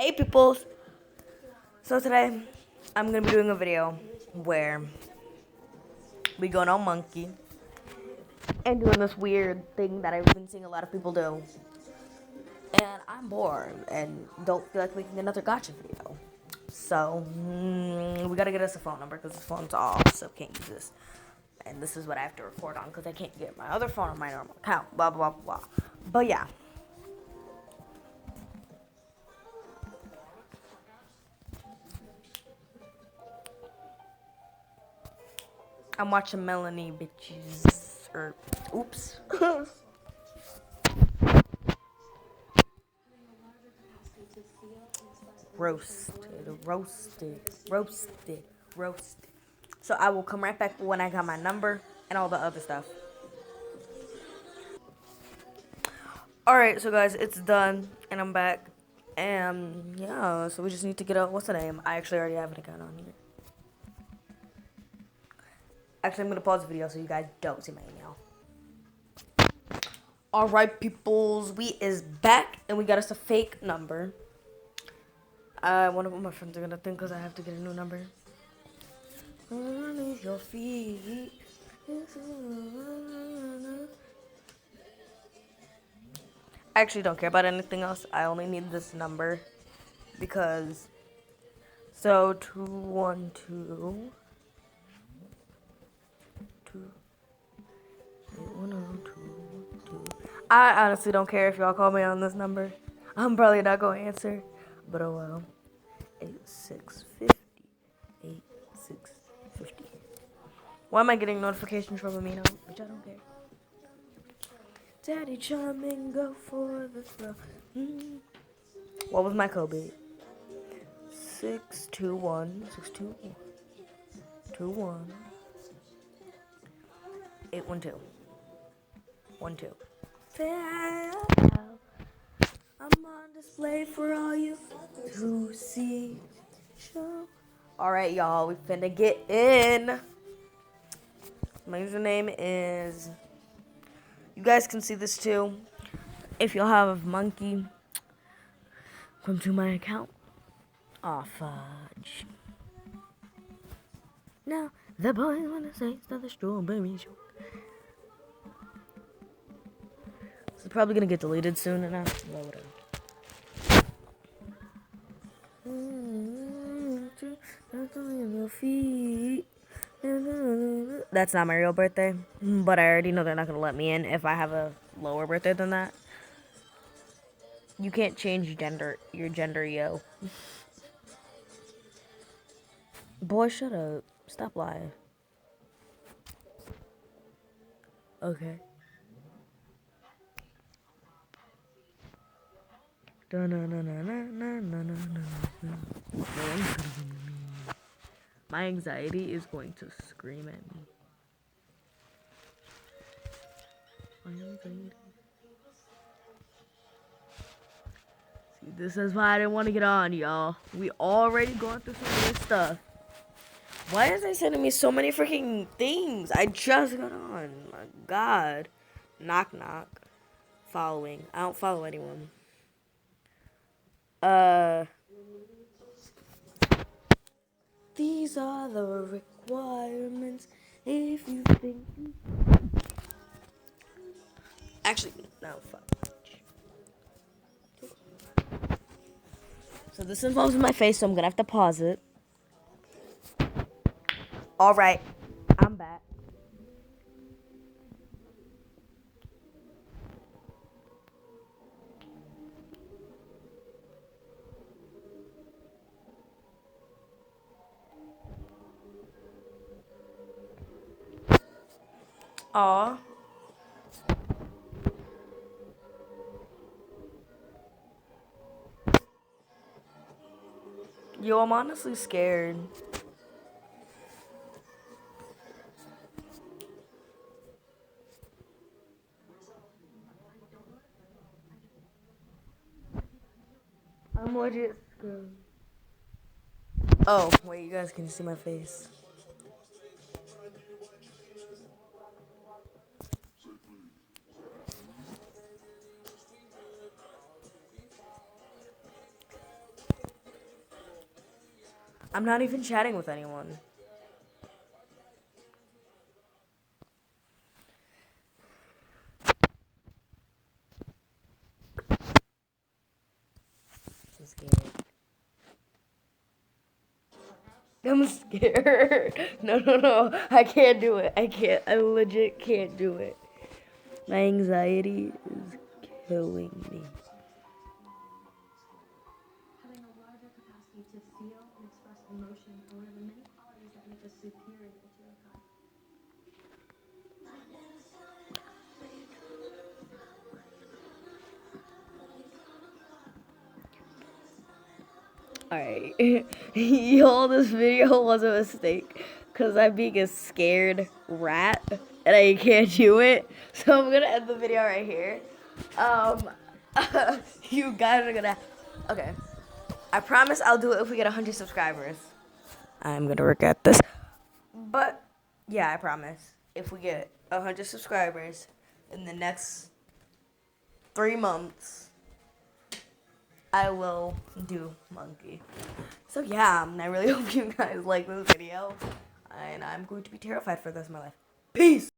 Hey peoples! So today I'm gonna be doing a video where we going on Monkey and doing this weird thing that I've been seeing a lot of people do. And I'm bored and don't feel like making another gotcha video. So we gotta get us a phone number because this phone's off, so can't use this. And this is what I have to record on because I can't get my other phone on my normal account. Blah blah blah blah. But yeah. I'm watching Melanie bitches. Oops. Roasted. So I will come right back when I got my number and all the other stuff. Alright, so guys, it's done and I'm back. And yeah, so we just need to get out. What's the name? I actually already have an account on here. Actually, I'm gonna pause the video so you guys don't see my email. Alright, peoples, we is back and we got us a fake number. I wonder what my friends are gonna think because I have to get a new number. Underneath your feet. I actually don't care about anything else. I only need this number because. So 212 I honestly don't care if y'all call me on this number. I'm probably not gonna answer, but oh well. 8650 8650. Why am I getting notifications from Amino? Which I don't care. Daddy charming, go for the throw. What was my code be? 621 812 12. I'm on display for all you to see. Show. Alright, y'all, we finna get in. My username is. You guys can see this too. If y'all have Monkey, come to my account. Aw, fudge. Now, the boys wanna say it's not the strawberry show. It's probably gonna get deleted soon enough. Well, whatever. That's not my real birthday, but I already know they're not gonna let me in if I have a lower birthday than that. You can't change your gender, yo. Boy, shut up. Stop lying. Okay. My anxiety is going to scream at me. My anxiety. See, this is why I didn't want to get on, y'all. We already going through some of this stuff. Why is they sending me so many freaking things? I just got on. My God. Knock knock. Following. I don't follow anyone. These are the requirements if you think. Actually, no, fuck. So this involves my face, so I'm gonna have to pause it. Alright, I'm back. Aw. Yo, I'm honestly scared. I'm legit scared. Oh, wait, you guys can see my face. I'm not even chatting with anyone. I'm scared. I'm scared. No. I can't do it. I can't. I legit can't do it. My anxiety is killing me. Having a larger capacity to feel and express emotion are one of the many qualities that make us superior to a god. Alright. Y'all, this video was a mistake. Because I'm being a scared rat. And I can't do it. So I'm going to end the video right here. You guys are going to... Okay. I promise I'll do it if we get 100 subscribers. I'm going to regret this. But, yeah, I promise. If we get 100 subscribers in the next 3 months, I will do monkey. So yeah, I really hope you guys like this video. And I'm going to be terrified for the rest of my life. Peace!